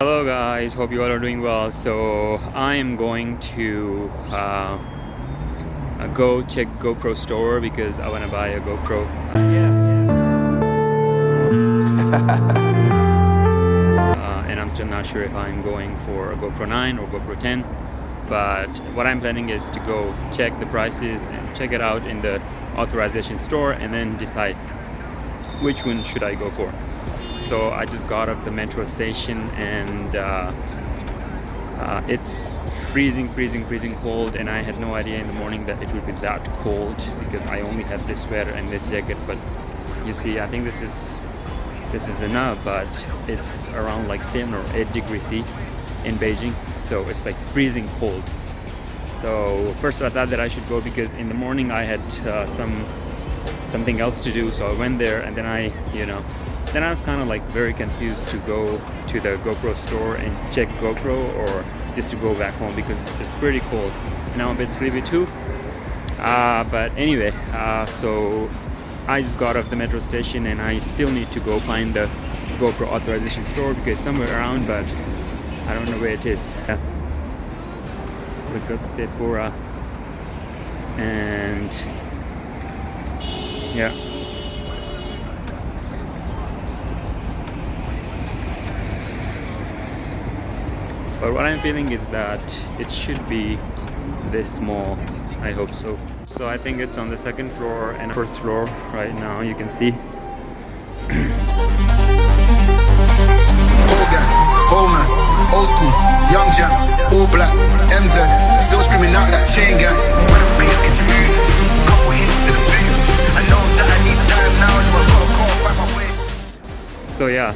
Hello guys, hope you all are doing well. So I am going to go check GoPro store because I want to buy a GoPro. And I'm still not sure if I'm going for a GoPro 9 or GoPro 10. But what I'm planning is to go check the prices and check it out in the authorization store and then decide which one should I go for. So I just got up the metro station and it's freezing cold, and I had no idea in the morning that it would be that cold because I only had this sweater and this jacket. But you see, I think this is enough, but it's around like 7 or 8 degrees C in Beijing, so it's like freezing cold. So first I thought that I should go because in the morning I had something else to do, so I went there, and then I was kind of like very confused to go to the GoPro store and check GoPro or just to go back home because it's pretty cold and I'm a bit sleepy too. But anyway, so I just got off the metro station and I still need to go find the GoPro authorization store because it's somewhere around, but I don't know where it is. We've got Sephora and yeah. But what I'm feeling is that it should be this small. I hope so. So I think it's on the second floor and first floor right now. You can see. Old guy, old man, old school, young jam, all black, MZ, still screaming out that chain gang. When the bass gets moved, couple hits to the booth. I know that I need time now, so I gotta go find my way. So yeah.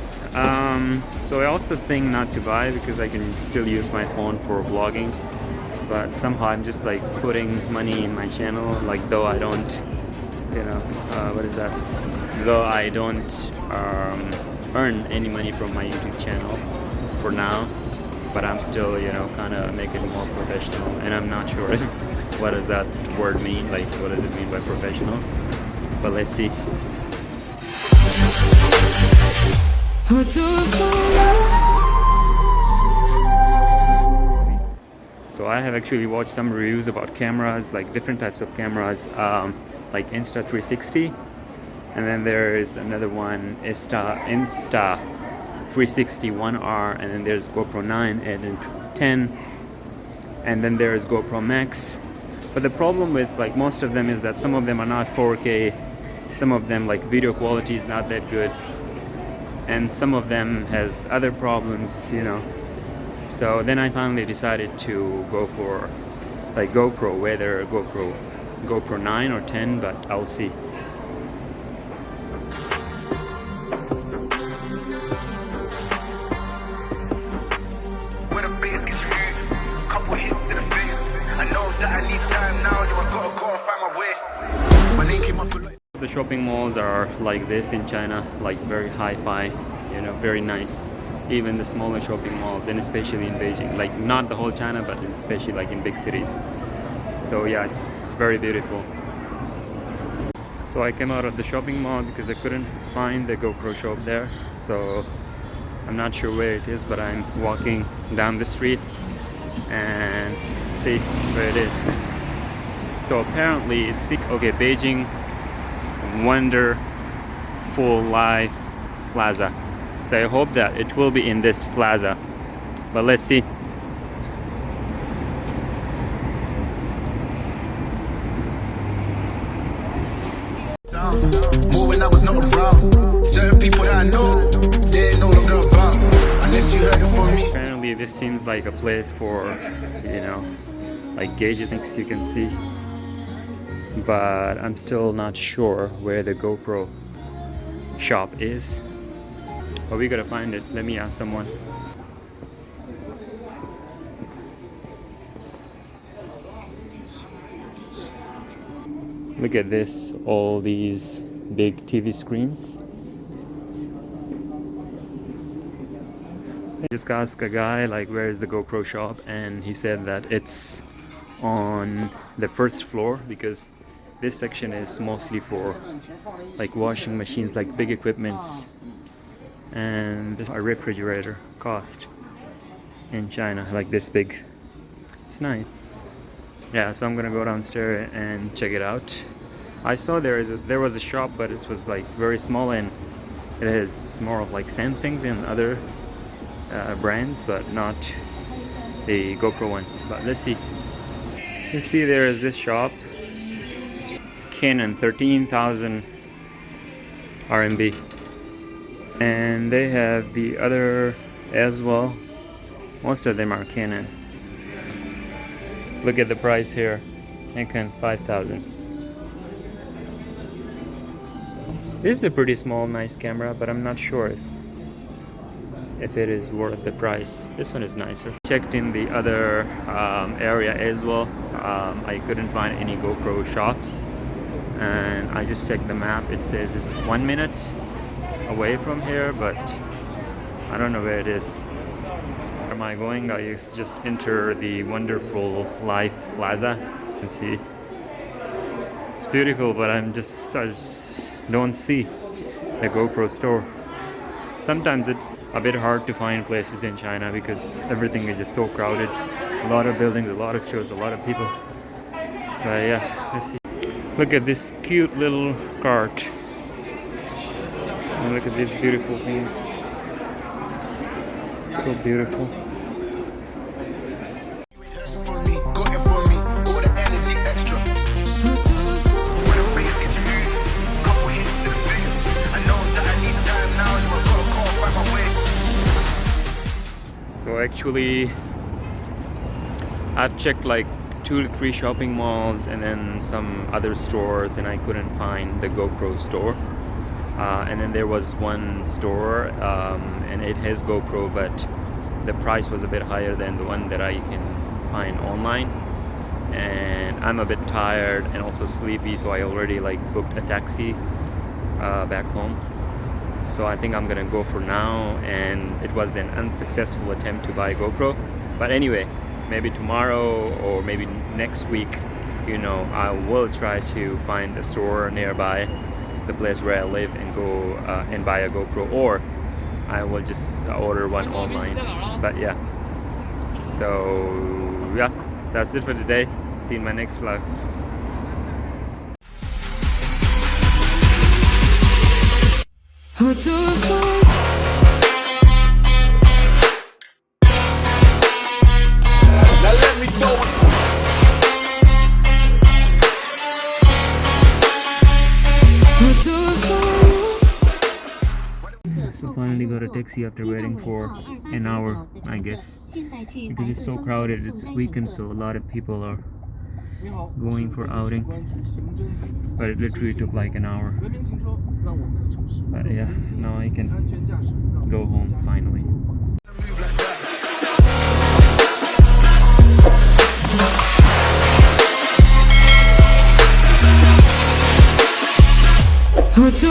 So I also think not to buy because I can still use my phone for vlogging, but somehow I'm just like putting money in my channel, like though I don't, though I don't earn any money from my YouTube channel for now, but I'm still, kind of make it more professional, and I'm not sure what does that word mean, like what does it mean by professional, but let's see. So I have actually watched some reviews about cameras, like different types of cameras, like Insta360, and then there is another one, Insta360 1R, and then there's GoPro 9 and 10, and then there is GoPro Max. But the problem with like most of them is that some of them are not 4K, some of them like video quality is not that good, and some of them has other problems, So then I finally decided to go for like GoPro, whether GoPro 9 or 10, but I'll see. When the bass gets moved, couple hits to the face. I know that I need time now, so I gotta go find my way. My name came up with like The shopping malls are like this in China, like very hi-fi, very nice. Even the smaller shopping malls, and especially in Beijing, like not the whole China, but especially like in big cities. So yeah, it's very beautiful. So I came out of the shopping mall because I couldn't find the GoPro shop there. So I'm not sure where it is, but I'm walking down the street and see where it is. So apparently it's Beijing Wonderful Life Plaza. So I hope that it will be in this plaza, but let's see. moving, I was not around. Certain people that I know, they ain't no longer about. Unless you heard it from me. Apparently this seems like a place for, like gadgets you can see. But I'm still not sure where the GoPro shop is. But we gotta find it. Let me ask someone. Look at this, all these big TV screens. I just asked a guy like where is the GoPro shop, and he said that it's on the first floor because this section is mostly for like washing machines, like big equipments, and this a refrigerator cost in China, like this big. It's nice. Yeah, so I'm gonna go downstairs and check it out. I saw there was a shop, but it was like very small, and it is more of like Samsung's and other brands, but not the GoPro one. But let's see. You see, there is this shop, Canon, 13,000 RMB, and they have the other as well. Most of them are Canon. Look at the price here, Nikon 5,000. This is a pretty small, nice camera, but I'm not sure if it is worth the price. This one is nicer. Checked in the other area as well. I couldn't find any GoPro shops, and I just checked the map. It says it's 1 minute away from here, but I don't know where it is. Where am I going? I just enter the Wonderful Life Plaza. You can see it's beautiful, but I just don't see the GoPro store. Sometimes it's a bit hard to find places in China because everything is just so crowded. A lot of buildings, a lot of shows, a lot of people. But yeah, let's see. Look at this cute little cart. And look at these beautiful things. So beautiful. For me, got it for me, all the energy extra. When the face gets huge, couple hits to the face. I know that I need time now, so I gotta go find my way. So actually, I've checked like 2 to 3 shopping malls and then some other stores, and I couldn't find the GoPro store. And then there was one store, and it has GoPro, but the price was a bit higher than the one that I can find online. And I'm a bit tired and also sleepy, so I already like booked a taxi back home. So I think I'm gonna go for now, and it was an unsuccessful attempt to buy GoPro. But anyway, maybe tomorrow or maybe next week, you know, I will try to find a store nearby the place where I live and go and buy a GoPro, or I will just order one online. But yeah, so yeah, that's it for today. See you in my next vlog. Now let me throw it. So finally got a taxi after waiting for an hour, I guess, because it's so crowded. It's weekend, so a lot of people are going for outing, but it literally took like an hour. But yeah, now I can go home finally. To